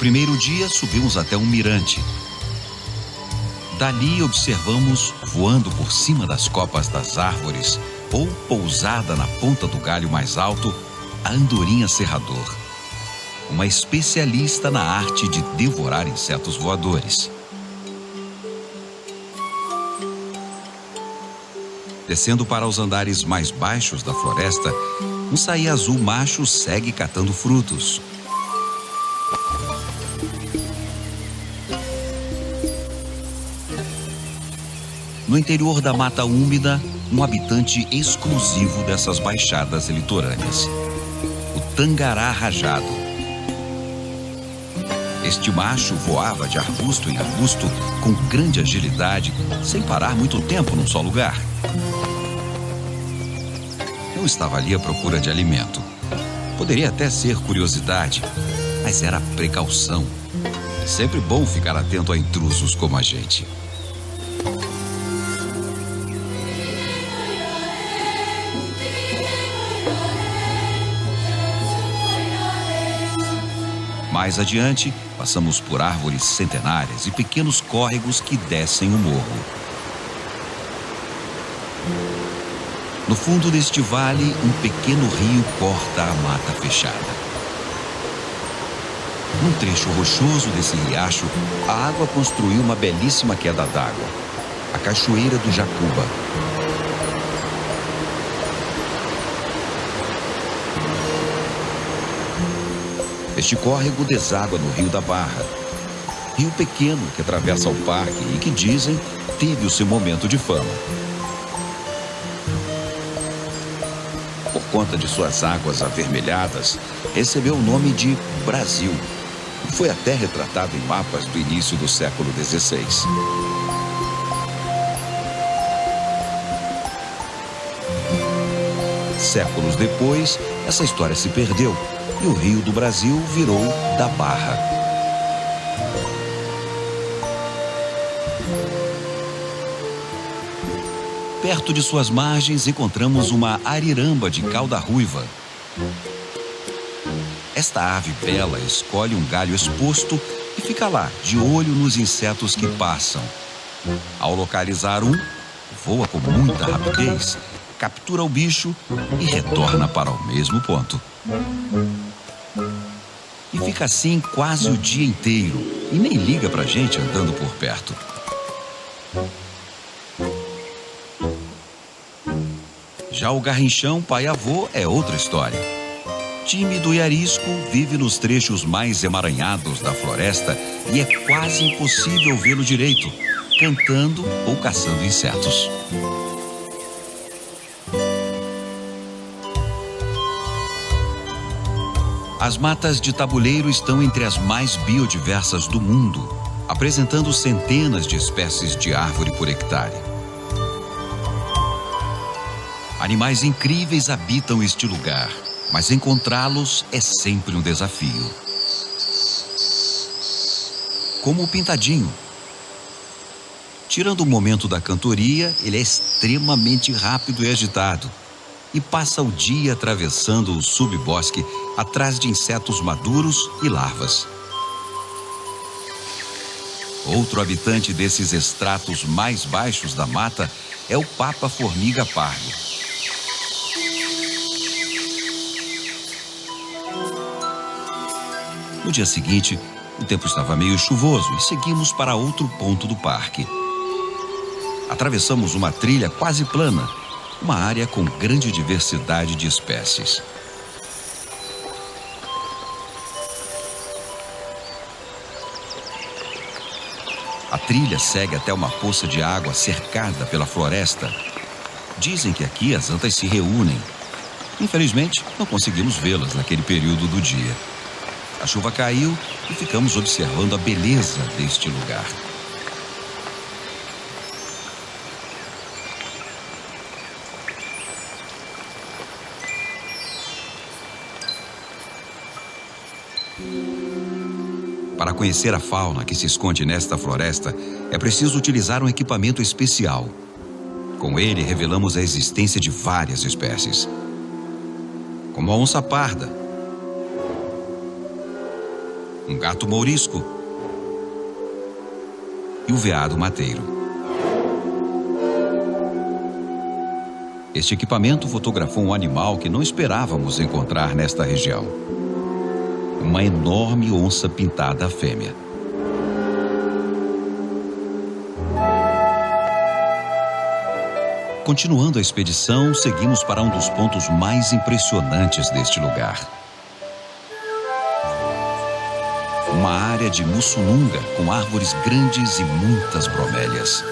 primeiro dia, subimos até um mirante. Dali observamos, voando por cima das copas das árvores ou pousada na ponta do galho mais alto, a andorinha serrador, uma especialista na arte de devorar insetos voadores. Descendo para os andares mais baixos da floresta, um saí-azul macho segue catando frutos. No interior da mata úmida, um habitante exclusivo dessas baixadas litorâneas, o tangará rajado. Este macho voava de arbusto em arbusto com grande agilidade, sem parar muito tempo num só lugar. Eu estava ali à procura de alimento. Poderia até ser curiosidade, mas era precaução. Sempre bom ficar atento a intrusos como a gente. Mais adiante, passamos por árvores centenárias e pequenos córregos que descem o morro. No fundo deste vale, um pequeno rio corta a mata fechada. Num trecho rochoso desse riacho, a água construiu uma belíssima queda d'água, a Cachoeira do Jacuba. Este córrego deságua no Rio da Barra, rio pequeno que atravessa o parque e que, dizem, teve o seu momento de fama. Por conta de suas águas avermelhadas, recebeu o nome de Brasil. Foi até retratado em mapas do início do século XVI. Séculos depois, essa história se perdeu e o Rio do Brasil virou da Barra. Perto de suas margens encontramos uma ariramba de cauda ruiva. Esta ave bela escolhe um galho exposto e fica lá, de olho nos insetos que passam. Ao localizar um, voa com muita rapidez, captura o bicho e retorna para o mesmo ponto. E fica assim quase o dia inteiro e nem liga pra gente andando por perto. Já o garrinchão pai-avô é outra história. Tímido e arisco, vive nos trechos mais emaranhados da floresta e é quase impossível vê-lo direito, cantando ou caçando insetos. As matas de tabuleiro estão entre as mais biodiversas do mundo, apresentando centenas de espécies de árvore por hectare. Animais incríveis habitam este lugar, mas encontrá-los é sempre um desafio. Como o pintadinho. Tirando o momento da cantoria, ele é extremamente rápido e agitado e passa o dia atravessando o subbosque atrás de insetos maduros e larvas. Outro habitante desses estratos mais baixos da mata é o papa-formiga pardo. No dia seguinte, o tempo estava meio chuvoso e seguimos para outro ponto do parque. Atravessamos uma trilha quase plana, uma área com grande diversidade de espécies. A trilha segue até uma poça de água cercada pela floresta. Dizem que aqui as antas se reúnem. Infelizmente, não conseguimos vê-las naquele período do dia. A chuva caiu e ficamos observando a beleza deste lugar. Para conhecer a fauna que se esconde nesta floresta, é preciso utilizar um equipamento especial. Com ele, revelamos a existência de várias espécies, como a onça parda, um gato mourisco e o veado mateiro. Este equipamento fotografou um animal que não esperávamos encontrar nesta região. Uma enorme onça pintada fêmea. Continuando a expedição, seguimos para um dos pontos mais impressionantes deste lugar. Uma área de mussununga com árvores grandes e muitas bromélias.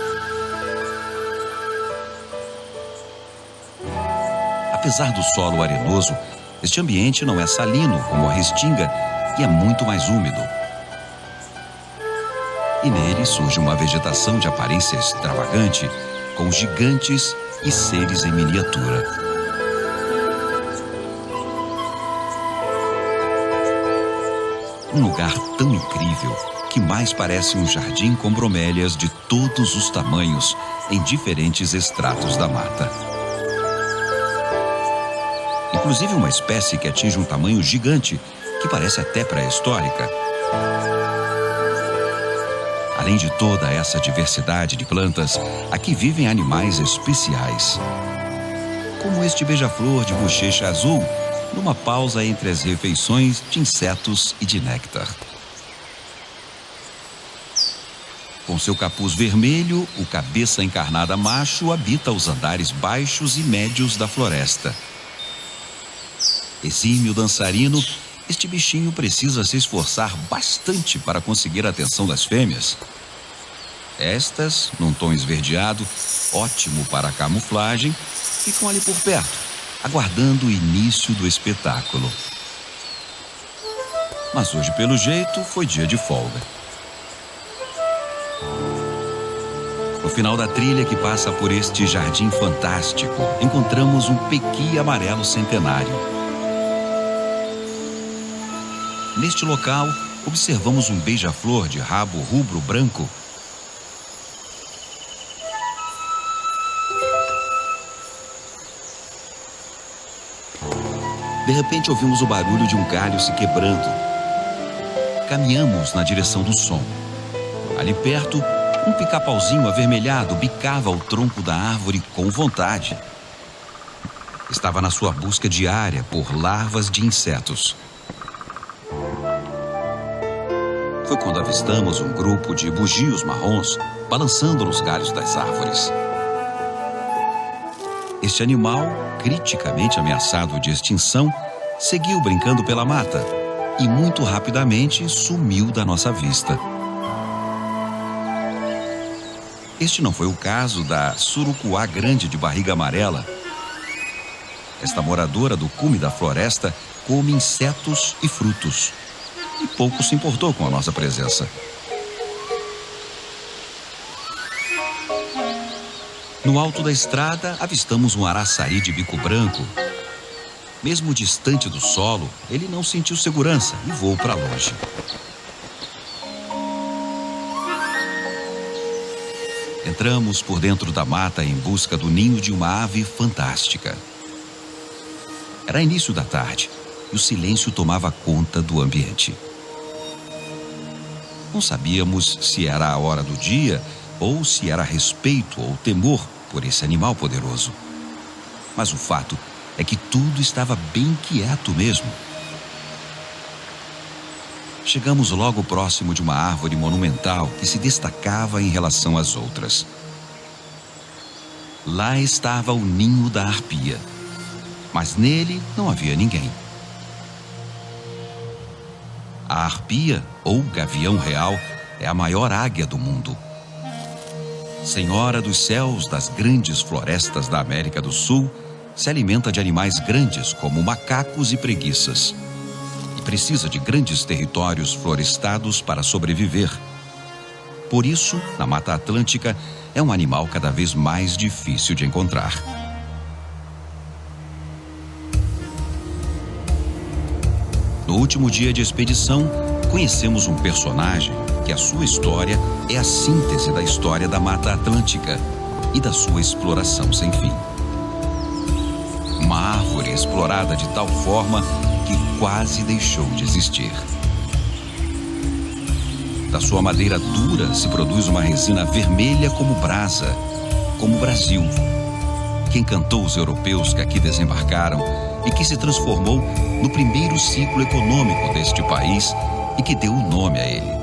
Apesar do solo arenoso, este ambiente não é salino como a restinga e é muito mais úmido. E nele surge uma vegetação de aparência extravagante, com gigantes e seres em miniatura. Um lugar tão incrível que mais parece um jardim com bromélias de todos os tamanhos em diferentes estratos da mata. Inclusive uma espécie que atinge um tamanho gigante, que parece até pré-histórica. Além de toda essa diversidade de plantas, aqui vivem animais especiais. Como este beija-flor de bochecha azul, numa pausa entre as refeições de insetos e de néctar. Com seu capuz vermelho, o cabeça encarnada macho habita os andares baixos e médios da floresta. Exímio dançarino, este bichinho precisa se esforçar bastante para conseguir a atenção das fêmeas. Estas, num tom esverdeado, ótimo para a camuflagem, ficam ali por perto, aguardando o início do espetáculo. Mas hoje, pelo jeito, foi dia de folga. No final da trilha que passa por este jardim fantástico, encontramos um pequi amarelo centenário. Neste local, observamos um beija-flor de rabo rubro-branco. De repente, ouvimos o barulho de um galho se quebrando. Caminhamos na direção do som. Ali perto, um pica-pauzinho avermelhado bicava o tronco da árvore com vontade. Estava na sua busca diária por larvas de insetos. Foi quando avistamos um grupo de bugios marrons balançando nos galhos das árvores. Este animal, criticamente ameaçado de extinção, seguiu brincando pela mata e muito rapidamente sumiu da nossa vista. Este não foi o caso da surucuá grande de barriga amarela. Esta moradora do cume da floresta come insetos e frutos e pouco se importou com a nossa presença. No alto da estrada, avistamos um araçaí de bico branco. Mesmo distante do solo, ele não sentiu segurança e voou para longe. Entramos por dentro da mata em busca do ninho de uma ave fantástica. Era início da tarde e o silêncio tomava conta do ambiente. Não sabíamos se era a hora do dia ou se era respeito ou temor por esse animal poderoso. Mas o fato é que tudo estava bem quieto mesmo. Chegamos logo próximo de uma árvore monumental que se destacava em relação às outras. Lá estava o ninho da arpia, mas nele não havia ninguém. A arpia, ou gavião real, é a maior águia do mundo. Senhora dos céus das grandes florestas da América do Sul, se alimenta de animais grandes como macacos e preguiças. E precisa de grandes territórios florestados para sobreviver. Por isso, na Mata Atlântica, é um animal cada vez mais difícil de encontrar. No último dia de expedição, conhecemos um personagem que a sua história é a síntese da história da Mata Atlântica e da sua exploração sem fim. Uma árvore explorada de tal forma que quase deixou de existir. Da sua madeira dura se produz uma resina vermelha como brasa, como o Brasil, que encantou os europeus que aqui desembarcaram e que se transformou no primeiro ciclo econômico deste país e que deu o nome a ele.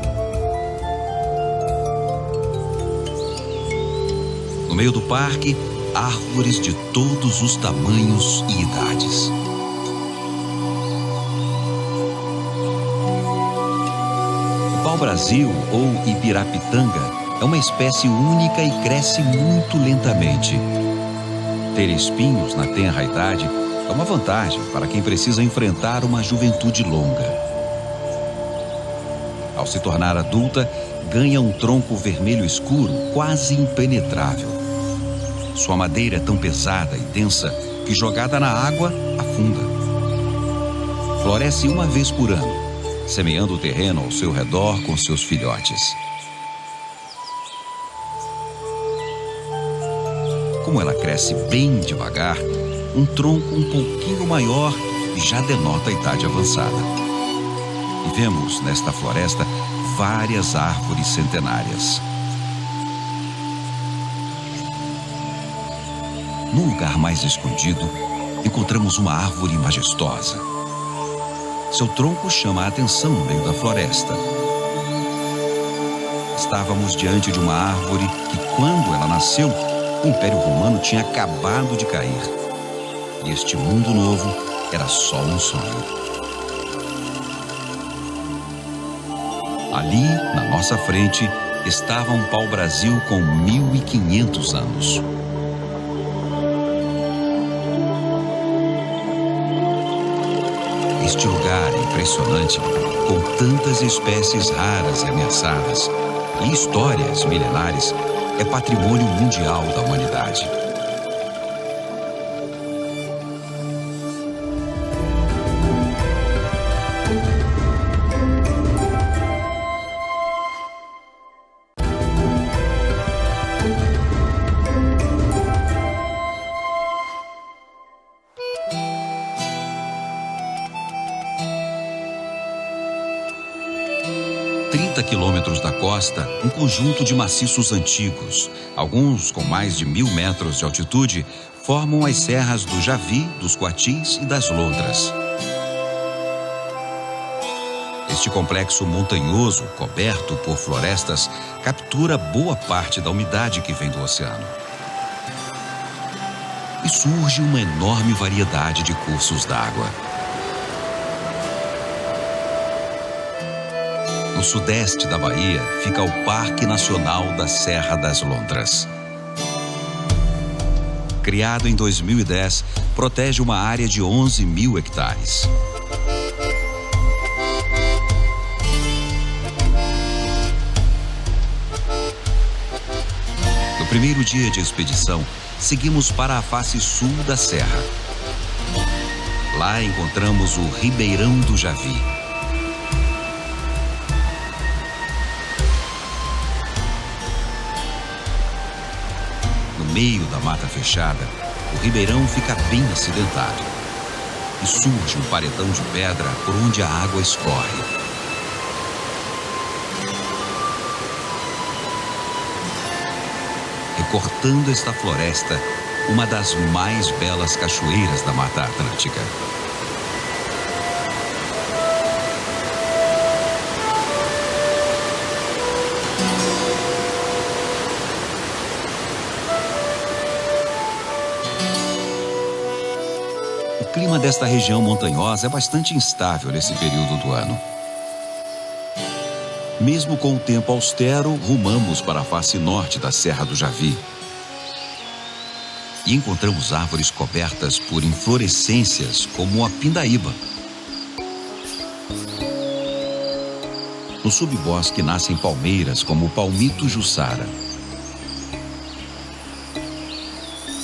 No meio do parque, árvores de todos os tamanhos e idades. O pau-brasil, ou ibirapitanga, é uma espécie única e cresce muito lentamente. Ter espinhos na tenra idade é uma vantagem para quem precisa enfrentar uma juventude longa. Ao se tornar adulta, ganha um tronco vermelho escuro, quase impenetrável. Sua madeira é tão pesada e densa que, jogada na água, afunda. Floresce uma vez por ano, semeando o terreno ao seu redor com seus filhotes. Como ela cresce bem devagar, um tronco um pouquinho maior já denota a idade avançada. E vemos nesta floresta várias árvores centenárias. Num lugar mais escondido, encontramos uma árvore majestosa. Seu tronco chama a atenção no meio da floresta. Estávamos diante de uma árvore que, quando ela nasceu, o Império Romano tinha acabado de cair. E este mundo novo era só um sonho. Ali, na nossa frente, estava um pau-brasil com 1500 anos. Este lugar é impressionante, com tantas espécies raras e ameaçadas e histórias milenares, é patrimônio mundial da humanidade. Quilômetros da costa, um conjunto de maciços antigos, alguns com mais de 1000 metros de altitude, formam as serras do Javi, dos Coatis e das Lontras. Este complexo montanhoso, coberto por florestas, captura boa parte da umidade que vem do oceano. E surge uma enorme variedade de cursos d'água. No sudeste da Bahia fica o Parque Nacional da Serra das Lontras. Criado em 2010, protege uma área de 11.000 hectares. No primeiro dia de expedição, seguimos para a face sul da serra. Lá encontramos o Ribeirão do Javi. No meio da mata fechada, o ribeirão fica bem acidentado e surge um paredão de pedra por onde a água escorre. Recortando esta floresta, uma das mais belas cachoeiras da Mata Atlântica. O clima desta região montanhosa é bastante instável nesse período do ano. Mesmo com o tempo austero, rumamos para a face norte da Serra do Javi. E encontramos árvores cobertas por inflorescências como a pindaíba. No subbosque nascem palmeiras como o palmito jussara.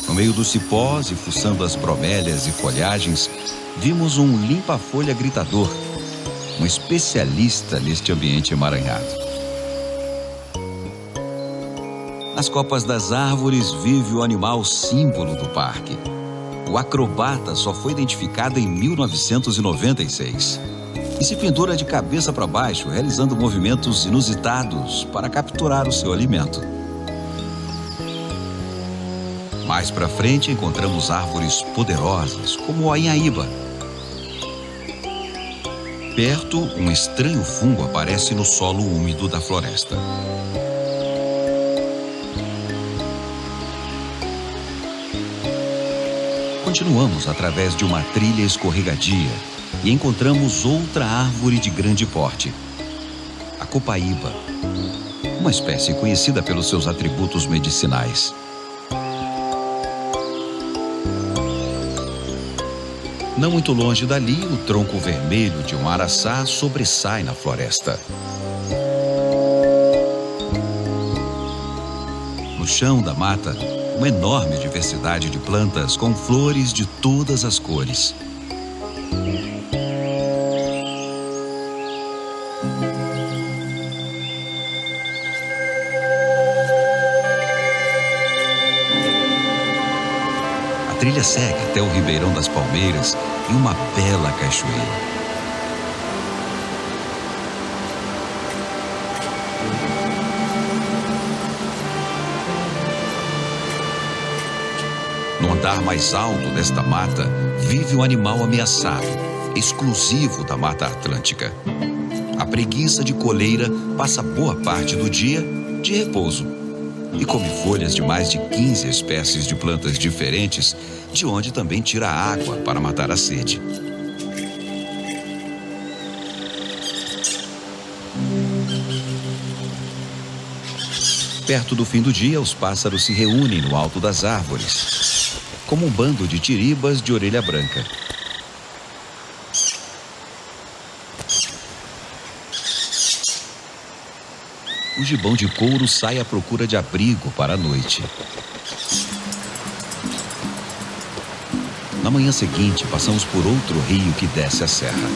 No meio dos cipós e fuçando as bromélias e folhagens, vimos um limpa-folha gritador, um especialista neste ambiente emaranhado. Nas copas das árvores vive o animal símbolo do parque. O acrobata só foi identificado em 1996. e se pendura de cabeça para baixo, realizando movimentos inusitados para capturar o seu alimento. Mais para frente encontramos árvores poderosas, como o anhaíba. Perto, um estranho fungo aparece no solo úmido da floresta. Continuamos através de uma trilha escorregadia e encontramos outra árvore de grande porte, a copaíba, uma espécie conhecida pelos seus atributos medicinais. Não muito longe dali, o tronco vermelho de um araçá sobressai na floresta. No chão da mata, uma enorme diversidade de plantas com flores de todas as cores. A trilha segue até o Ribeirão das Palmeiras e uma bela cachoeira. No andar mais alto desta mata, vive um animal ameaçado, exclusivo da Mata Atlântica. A preguiça de coleira passa boa parte do dia de repouso e come folhas de mais de 15 espécies de plantas diferentes, de onde também tira água para matar a sede. Perto do fim do dia, os pássaros se reúnem no alto das árvores, como um bando de tiribas de orelha branca. O gibão de couro sai à procura de abrigo para a noite. Na manhã seguinte, passamos por outro rio que desce a serra.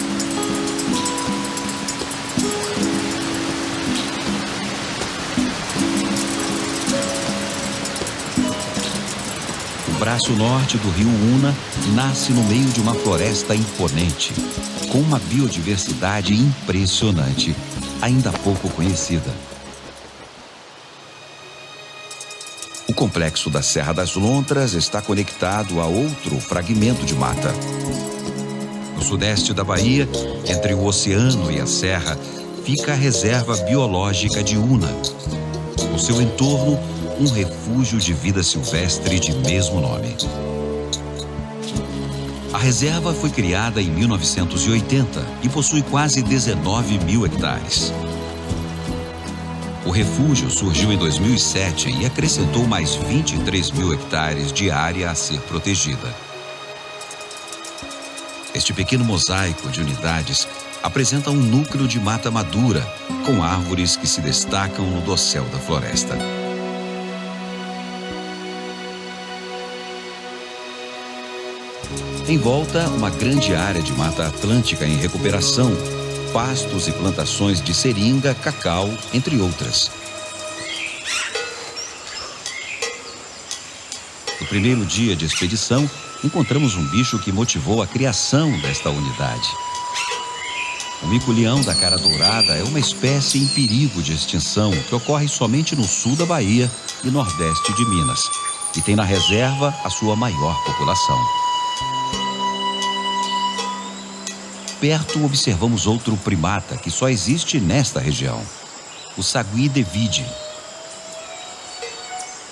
O braço norte do rio Una nasce no meio de uma floresta imponente, com uma biodiversidade impressionante, ainda pouco conhecida. O complexo da Serra das Lontras está conectado a outro fragmento de mata. No sudeste da Bahia, entre o oceano e a serra, fica a Reserva Biológica de Una. No seu entorno, um refúgio de vida silvestre de mesmo nome. A reserva foi criada em 1980 e possui quase 19 mil hectares. O refúgio surgiu em 2007 e acrescentou mais 23 mil hectares de área a ser protegida. Este pequeno mosaico de unidades apresenta um núcleo de mata madura, com árvores que se destacam no dossel da floresta. Em volta, uma grande área de Mata Atlântica em recuperação, pastos e plantações de seringa, cacau, entre outras. No primeiro dia de expedição, encontramos um bicho que motivou a criação desta unidade. O mico-leão da cara dourada é uma espécie em perigo de extinção que ocorre somente no sul da Bahia e nordeste de Minas, e tem na reserva a sua maior população. Perto, observamos outro primata que só existe nesta região, o sagui de vide.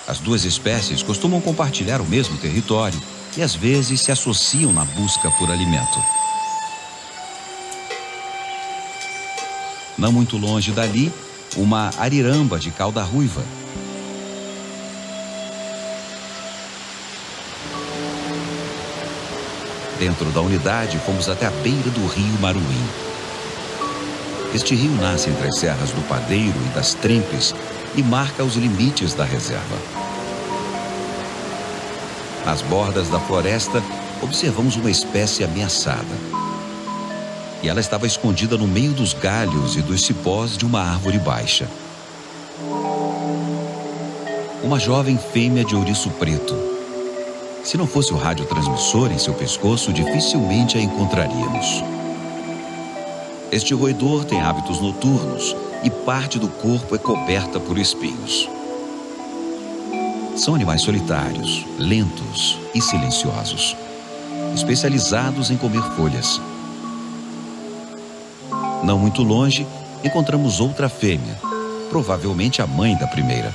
As duas espécies costumam compartilhar o mesmo território e às vezes se associam na busca por alimento. Não muito longe dali, uma ariramba de cauda ruiva. Dentro da unidade, fomos até a beira do rio Maruim. Este rio nasce entre as serras do Padeiro e das Trempes e marca os limites da reserva. Nas bordas da floresta, observamos uma espécie ameaçada. E ela estava escondida no meio dos galhos e dos cipós de uma árvore baixa. Uma jovem fêmea de ouriço preto. Se não fosse o radiotransmissor em seu pescoço, dificilmente a encontraríamos. Este roedor tem hábitos noturnos e parte do corpo é coberta por espinhos. São animais solitários, lentos e silenciosos, especializados em comer folhas. Não muito longe, encontramos outra fêmea, provavelmente a mãe da primeira.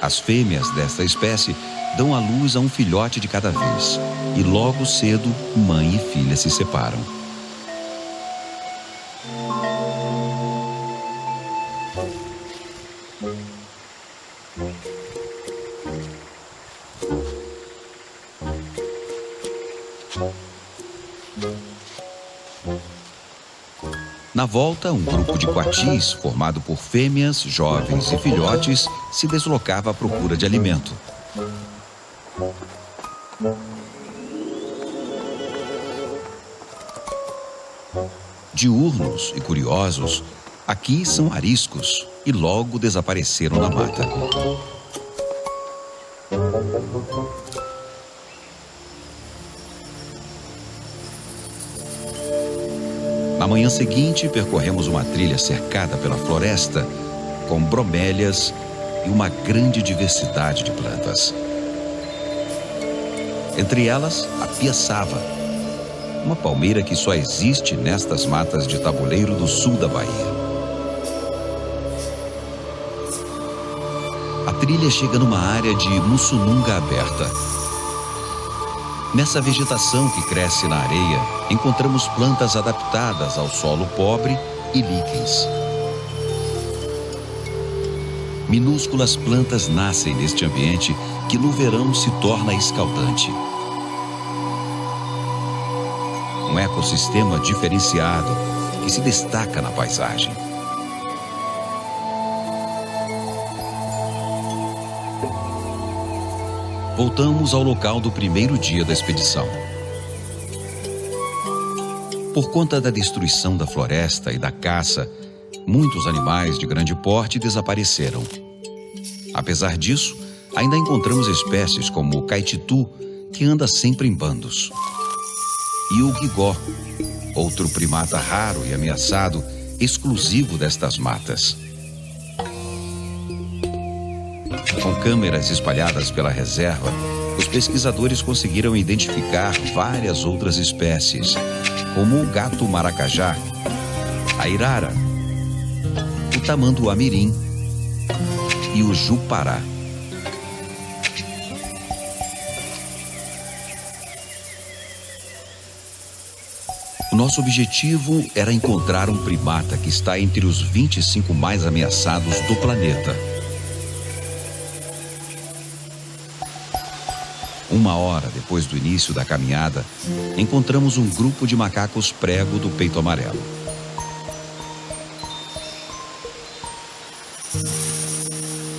As fêmeas desta espécie dão à luz a um filhote de cada vez, e logo cedo, mãe e filha se separam. Na volta, um grupo de coatis, formado por fêmeas, jovens e filhotes, se deslocava à procura de alimento. Diurnos e curiosos, aqui são ariscos e logo desapareceram na mata. Na manhã seguinte, percorremos uma trilha cercada pela floresta, com bromélias e uma grande diversidade de plantas. Entre elas, a piaçava, uma palmeira que só existe nestas matas de tabuleiro do sul da Bahia. A trilha chega numa área de mussununga aberta. Nessa vegetação que cresce na areia, encontramos plantas adaptadas ao solo pobre e líquens. Minúsculas plantas nascem neste ambiente que no verão se torna escaldante. Um ecossistema diferenciado que se destaca na paisagem. Voltamos ao local do primeiro dia da expedição. Por conta da destruição da floresta e da caça, muitos animais de grande porte desapareceram. Apesar disso, ainda encontramos espécies como o caititu, que anda sempre em bandos, e o guigó, outro primata raro e ameaçado, exclusivo destas matas. Com câmeras espalhadas pela reserva, os pesquisadores conseguiram identificar várias outras espécies, como o gato maracajá, a irara, o tamanduá-mirim e o jupará. O nosso objetivo era encontrar um primata que está entre os 25 mais ameaçados do planeta. Uma hora depois do início da caminhada, encontramos um grupo de macacos prego do peito amarelo.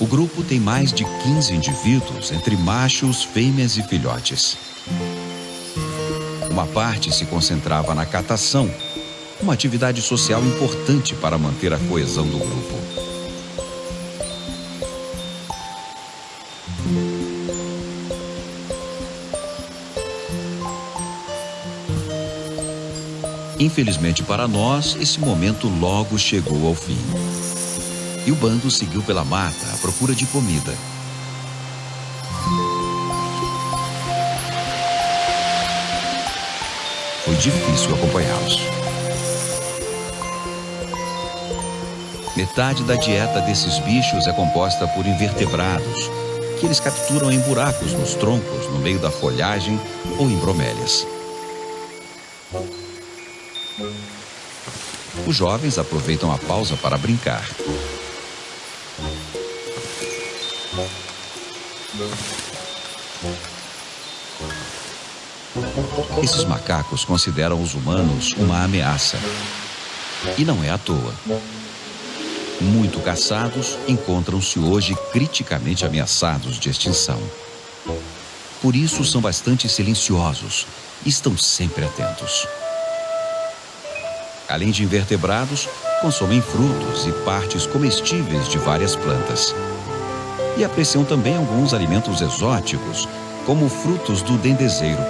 O grupo tem mais de 15 indivíduos, entre machos, fêmeas e filhotes. Uma parte se concentrava na catação, uma atividade social importante para manter a coesão do grupo. Infelizmente para nós, esse momento logo chegou ao fim. E o bando seguiu pela mata à procura de comida. Foi difícil acompanhá-los. Metade da dieta desses bichos é composta por invertebrados, que eles capturam em buracos nos troncos, no meio da folhagem ou em bromélias. Os jovens aproveitam a pausa para brincar. Esses macacos consideram os humanos uma ameaça. E não é à toa. Muito caçados, encontram-se hoje criticamente ameaçados de extinção. Por isso são bastante silenciosos e estão sempre atentos. Além de invertebrados, consomem frutos e partes comestíveis de várias plantas. E apreciam também alguns alimentos exóticos, como frutos do dendezeiro.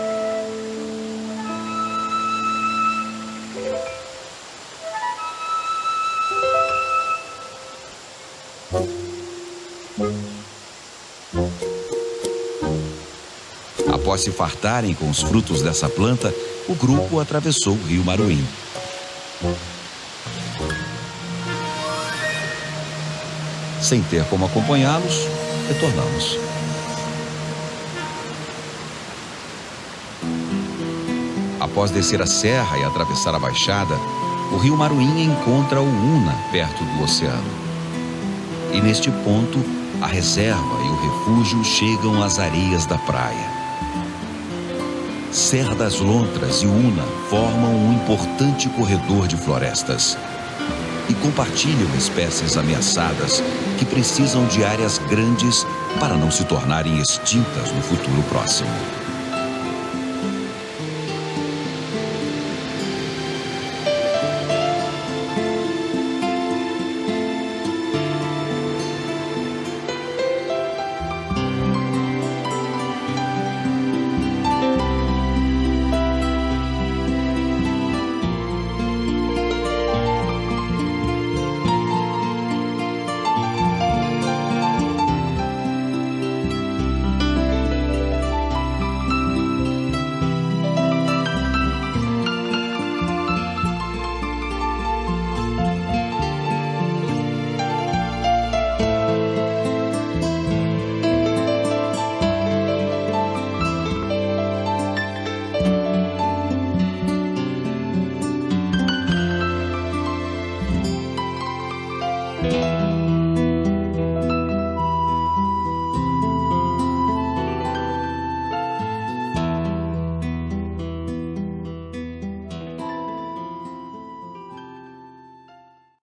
Após se fartarem com os frutos dessa planta, o grupo atravessou o rio Maruim. Sem ter como acompanhá-los, retornamos. Após descer a serra e atravessar a baixada, o rio Maruim encontra o Una perto do oceano. E neste ponto, a reserva e o refúgio chegam às areias da praia. Serra das Lontras e Una formam um importante corredor de florestas e compartilham espécies ameaçadas que precisam de áreas grandes para não se tornarem extintas no futuro próximo.